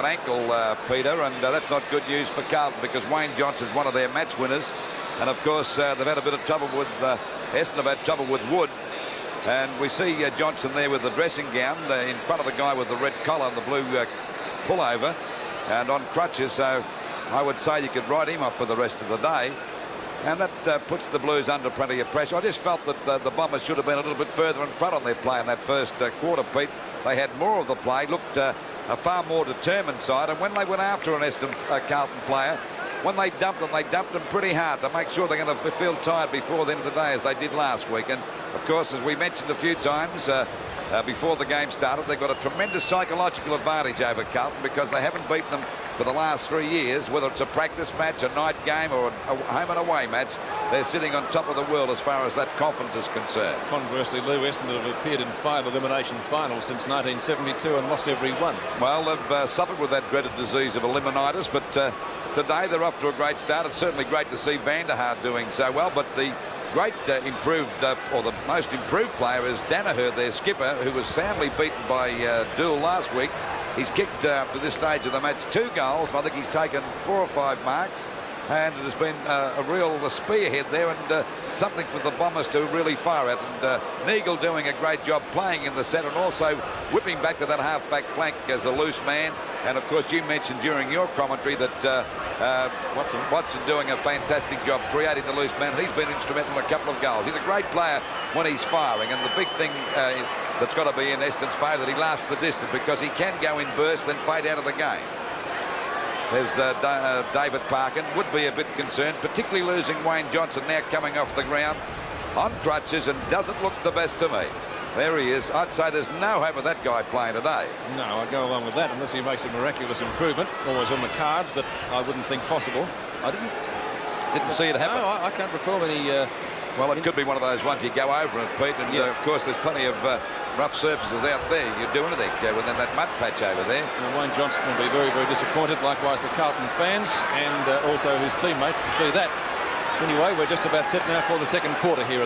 an ankle, Peter, and that's not good news for Carlton because Wayne Johnson's one of their match winners. And, of course, they've had a bit of trouble with Essendon have had trouble with Wood. And we see Johnson there with the dressing gown in front of the guy with the red collar and the blue pullover and on crutches. So I would say you could write him off for the rest of the day. And that puts the Blues under plenty of pressure. I just felt that the Bombers should have been a little bit further in front on their play in that first quarter, Pete. They had more of the play, looked a far more determined side. And when they went after an Carlton player, when they dumped them pretty hard to make sure they're going to feel tired before the end of the day, as they did last week. And, of course, as we mentioned a few times before the game started, they've got a tremendous psychological advantage over Carlton because they haven't beaten them for the last 3 years, whether it's a practice match, a night game or a home and away match. They're sitting on top of the world as far as that confidence is concerned. Conversely, Lou, Essendon have appeared in 5 elimination finals since 1972 and lost every one. Well, they've suffered with that dreaded disease of eliminitis, but today they're off to a great start. It's certainly great to see Vanderhaar doing so well, but the great or the most improved player is Danaher, their skipper, who was soundly beaten by Dool last week. He's kicked up to this stage of the match 2 goals, and I think he's taken 4 or 5 marks. And it has been a real spearhead there and something for the Bombers to really fire at. And Neagle doing a great job playing in the centre and also whipping back to that half-back flank as a loose man. And, of course, you mentioned during your commentary that Watson doing a fantastic job creating the loose man. He's been instrumental in a couple of goals. He's a great player when he's firing. And the big thing that's got to be in Essendon's favour that he lasts the distance because he can go in bursts then fade out of the game. There's David Parkin would be a bit concerned, particularly losing Wayne Johnson now coming off the ground on crutches and doesn't look the best to me. There he is. I'd say there's no hope of that guy playing today. No, I go along with that unless he makes a miraculous improvement. Always on the cards, but I wouldn't think possible. I didn't see it happen. No, I can't recall any. Well, it could be one of those ones you go over it, Pete, and of course there's plenty of rough surfaces out there. You'd do anything within that mud patch over there. Well, Wayne Johnson will be very, very disappointed. Likewise, the Carlton fans and also his teammates to see that. Anyway, we're just about set now for the second quarter here.